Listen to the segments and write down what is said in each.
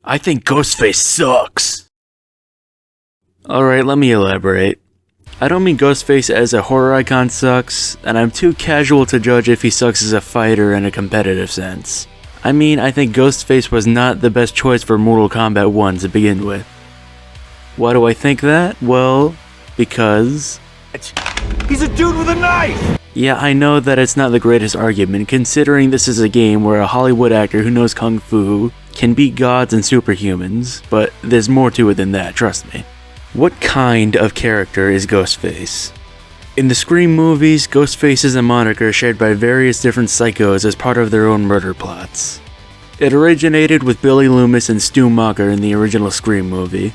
I think Ghostface sucks. Alright, let me elaborate. I don't mean Ghostface as a horror icon sucks, and I'm too casual to judge if he sucks as a fighter in a competitive sense. I mean, I think Ghostface was not the best choice for Mortal Kombat 1 to begin with. Why do I think that? Well, because... He's a dude with a knife! Yeah, I know that it's not the greatest argument, considering this is a game where a Hollywood actor who knows Kung Fu can beat gods and superhumans, but there's more to it than that, trust me. What kind of character is Ghostface? In the Scream movies, Ghostface is a moniker shared by various different psychos as part of their own murder plots. It originated with Billy Loomis and Stu Macher in the original Scream movie,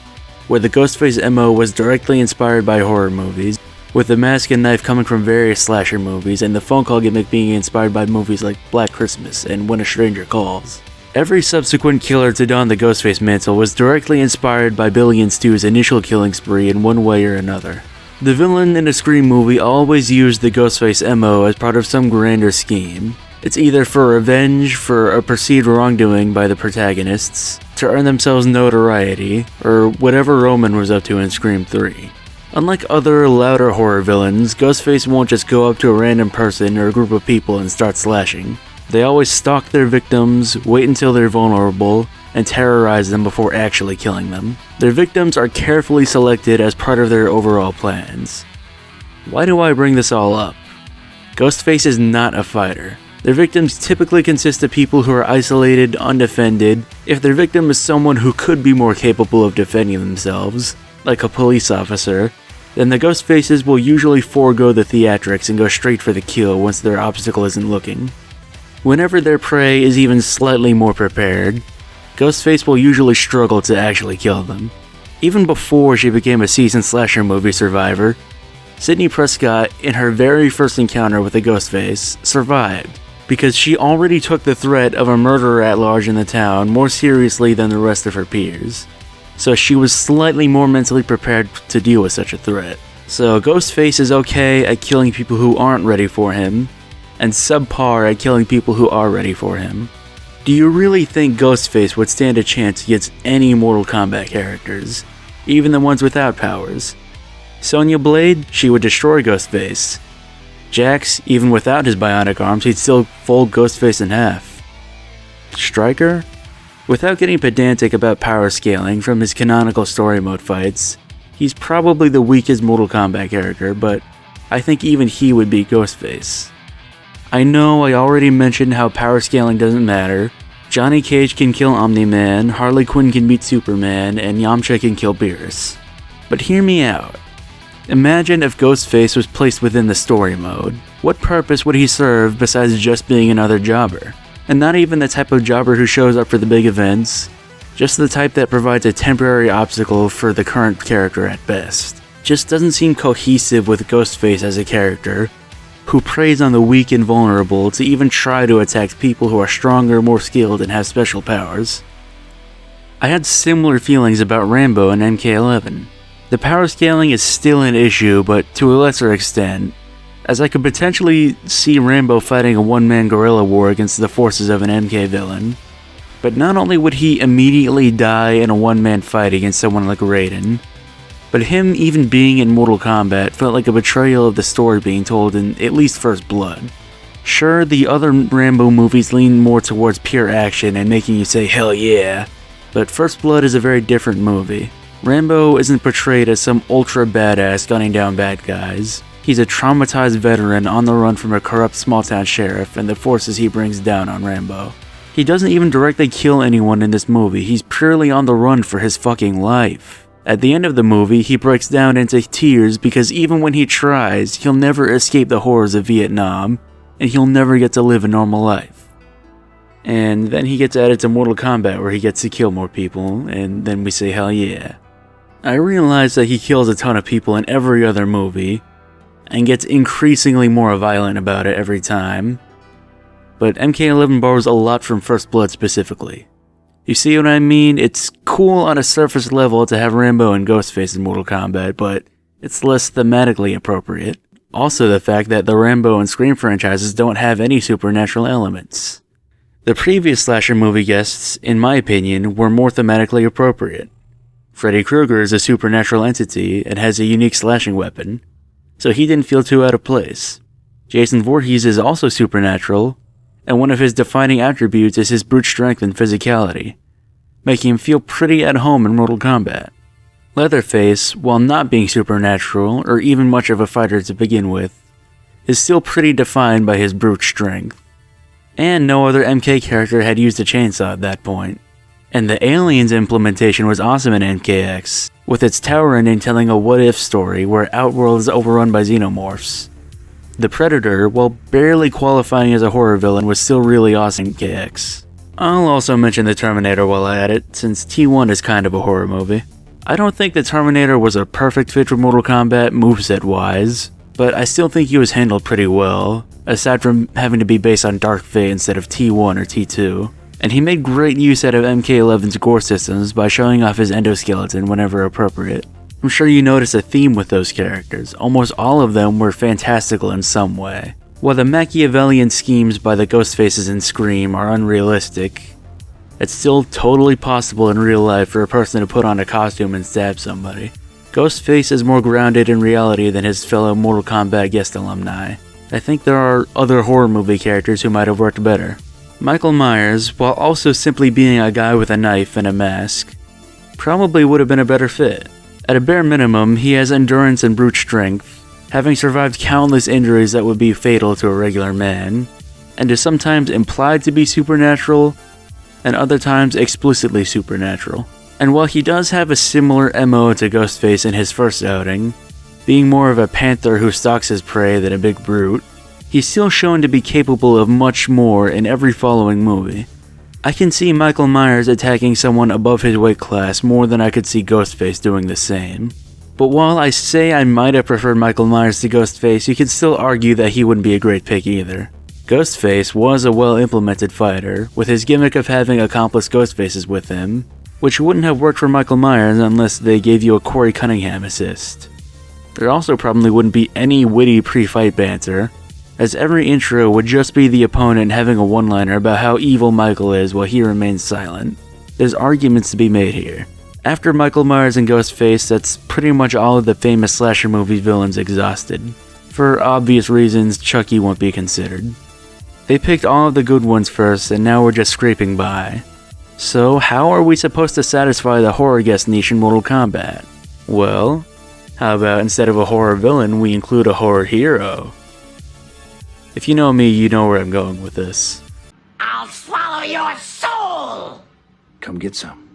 where the Ghostface MO was directly inspired by horror movies, with the mask and knife coming from various slasher movies and the phone call gimmick being inspired by movies like Black Christmas and When a Stranger Calls. Every subsequent killer to don the Ghostface mantle was directly inspired by Billy and Stu's initial killing spree in one way or another. The villain in a Scream movie always used the Ghostface MO as part of some grander scheme. It's either for revenge for a perceived wrongdoing by the protagonists, to earn themselves notoriety, or whatever Roman was up to in Scream 3. Unlike other, louder horror villains, Ghostface won't just go up to a random person or a group of people and start slashing. They always stalk their victims, wait until they're vulnerable, and terrorize them before actually killing them. Their victims are carefully selected as part of their overall plans. Why do I bring this all up? Ghostface is not a fighter. Their victims typically consist of people who are isolated, undefended. If their victim is someone who could be more capable of defending themselves, like a police officer, then the Ghostfaces will usually forego the theatrics and go straight for the kill once their obstacle isn't looking. Whenever their prey is even slightly more prepared, Ghostface will usually struggle to actually kill them. Even before she became a seasoned slasher movie survivor, Sidney Prescott, in her very first encounter with the Ghostface, survived, because she already took the threat of a murderer at large in the town more seriously than the rest of her peers. So she was slightly more mentally prepared to deal with such a threat. So Ghostface is okay at killing people who aren't ready for him, and subpar at killing people who are ready for him. Do you really think Ghostface would stand a chance against any Mortal Kombat characters, even the ones without powers? Sonya Blade, she would destroy Ghostface. Jax, even without his bionic arms, he'd still fold Ghostface in half. Stryker? Without getting pedantic about power scaling from his canonical story mode fights, he's probably the weakest Mortal Kombat character, but I think even he would beat Ghostface. I know I already mentioned how power scaling doesn't matter. Johnny Cage can kill Omni-Man, Harley Quinn can beat Superman, and Yamcha can kill Beerus. But hear me out. Imagine if Ghostface was placed within the story mode. What purpose would he serve besides just being another jobber? And not even the type of jobber who shows up for the big events, just the type that provides a temporary obstacle for the current character at best. Just doesn't seem cohesive with Ghostface as a character, who preys on the weak and vulnerable to even try to attack people who are stronger, more skilled, and have special powers. I had similar feelings about Rambo and MK1. The power scaling is still an issue, but to a lesser extent, as I could potentially see Rambo fighting a one-man guerrilla war against the forces of an MK villain. But not only would he immediately die in a one-man fight against someone like Raiden, but him even being in Mortal Kombat felt like a betrayal of the story being told in at least First Blood. Sure, the other Rambo movies lean more towards pure action and making you say hell yeah, but First Blood is a very different movie. Rambo isn't portrayed as some ultra badass gunning down bad guys. He's a traumatized veteran on the run from a corrupt small-town sheriff and the forces he brings down on Rambo. He doesn't even directly kill anyone in this movie, he's purely on the run for his fucking life. At the end of the movie, he breaks down into tears because even when he tries, he'll never escape the horrors of Vietnam, and he'll never get to live a normal life. And then he gets added to Mortal Kombat where he gets to kill more people, and then we say hell yeah. I realize that he kills a ton of people in every other movie, and gets increasingly more violent about it every time, but MK11 borrows a lot from First Blood specifically. You see what I mean? It's cool on a surface level to have Rambo and Ghostface in Mortal Kombat, but it's less thematically appropriate. Also the fact that the Rambo and Scream franchises don't have any supernatural elements. The previous slasher movie guests, in my opinion, were more thematically appropriate. Freddy Krueger is a supernatural entity and has a unique slashing weapon, so he didn't feel too out of place. Jason Voorhees is also supernatural, and one of his defining attributes is his brute strength and physicality, making him feel pretty at home in Mortal Kombat. Leatherface, while not being supernatural or even much of a fighter to begin with, is still pretty defined by his brute strength. And no other MK character had used a chainsaw at that point. And the aliens implementation was awesome in MKX, with its tower ending telling a what-if story where Outworld is overrun by xenomorphs. The Predator, while barely qualifying as a horror villain, was still really awesome in MKX. I'll also mention the Terminator while at it, since T1 is kind of a horror movie. I don't think the Terminator was a perfect fit for Mortal Kombat moveset-wise, but I still think he was handled pretty well, aside from having to be based on Dark Fate instead of T1 or T2. And he made great use out of MK11's gore systems by showing off his endoskeleton whenever appropriate. I'm sure you noticed a theme with those characters. Almost all of them were fantastical in some way. While the Machiavellian schemes by the Ghostfaces in Scream are unrealistic, it's still totally possible in real life for a person to put on a costume and stab somebody. Ghostface is more grounded in reality than his fellow Mortal Kombat guest alumni. I think there are other horror movie characters who might have worked better. Michael Myers, while also simply being a guy with a knife and a mask, probably would have been a better fit. At a bare minimum, he has endurance and brute strength, having survived countless injuries that would be fatal to a regular man, and is sometimes implied to be supernatural, and other times explicitly supernatural. And while he does have a similar MO to Ghostface in his first outing, being more of a panther who stalks his prey than a big brute, he's still shown to be capable of much more in every following movie. I can see Michael Myers attacking someone above his weight class more than I could see Ghostface doing the same. But while I say I might have preferred Michael Myers to Ghostface, you could still argue that he wouldn't be a great pick either. Ghostface was a well-implemented fighter, with his gimmick of having accomplice Ghostfaces with him, which wouldn't have worked for Michael Myers unless they gave you a Corey Cunningham assist. There also probably wouldn't be any witty pre-fight banter, as every intro would just be the opponent having a one-liner about how evil Michael is while he remains silent. There's arguments to be made here. After Michael Myers and Ghostface, that's pretty much all of the famous slasher movie villains exhausted. For obvious reasons, Chucky won't be considered. They picked all of the good ones first, and now we're just scraping by. So how are we supposed to satisfy the horror guest niche in Mortal Kombat? Well, how about instead of a horror villain, we include a horror hero? If you know me, you know where I'm going with this. I'll swallow your soul! Come get some.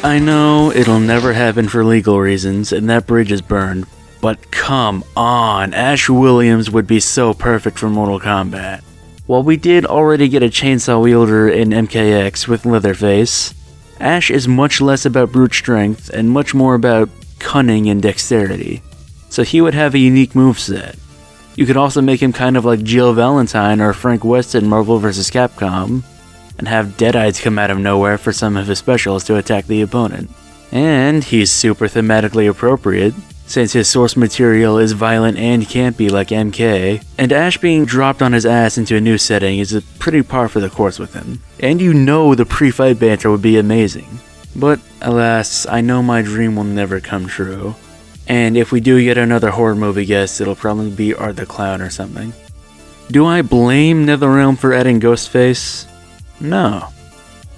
I know it'll never happen for legal reasons, and that bridge is burned, but come on, Ash Williams would be so perfect for Mortal Kombat. While we did already get a chainsaw wielder in MKX with Leatherface, Ash is much less about brute strength and much more about cunning and dexterity, so he would have a unique moveset. You could also make him kind of like Jill Valentine or Frank West in Marvel vs. Capcom, and have Deadites come out of nowhere for some of his specials to attack the opponent. And he's super thematically appropriate, since his source material is violent and campy like MK, and Ash being dropped on his ass into a new setting is a pretty par for the course with him. And you know the pre-fight banter would be amazing. But alas, I know my dream will never come true. And if we do get another horror movie guest, it'll probably be Art the Clown or something. Do I blame NetherRealm for adding Ghostface? No.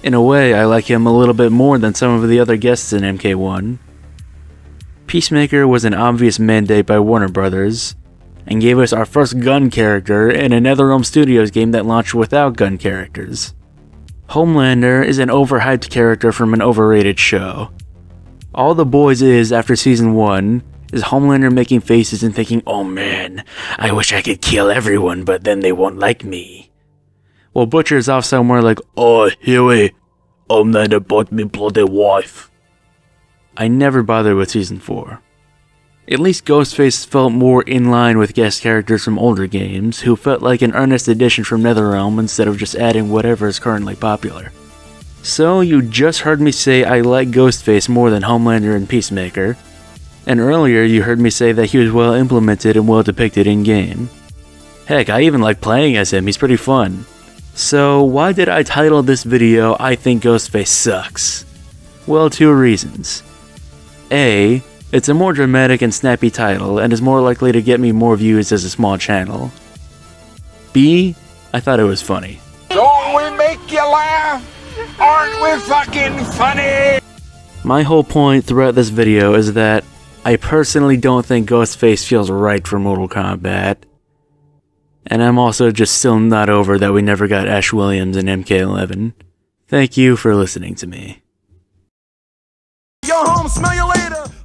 In a way, I like him a little bit more than some of the other guests in MK1. Peacemaker was an obvious mandate by Warner Brothers, and gave us our first gun character in a NetherRealm Studios game that launched without gun characters. Homelander is an overhyped character from an overrated show. All The Boys is, after season 1, is Homelander making faces and thinking, "Oh man, I wish I could kill everyone, but then they won't like me." While Butcher's off somewhere like, "Oh, Huey, I'm not about me bloody wife. I never bothered with Season 4. At least Ghostface felt more in line with guest characters from older games, who felt like an earnest addition from NetherRealm instead of just adding whatever is currently popular. So you just heard me say I like Ghostface more than Homelander and Peacemaker, and earlier you heard me say that he was well implemented and well depicted in-game. Heck, I even like playing as him, he's pretty fun. So why did I title this video I Think Ghostface Sucks? Well, 2 reasons. A, it's a more dramatic and snappy title and is more likely to get me more views as a small channel. B, I thought it was funny. Don't we make you laugh? Aren't we fucking funny? My whole point throughout this video is that I personally don't think Ghostface feels right for Mortal Kombat. And I'm also just still not over that we never got Ash Williams in MK1. Thank you for listening to me. Yo, home, smell your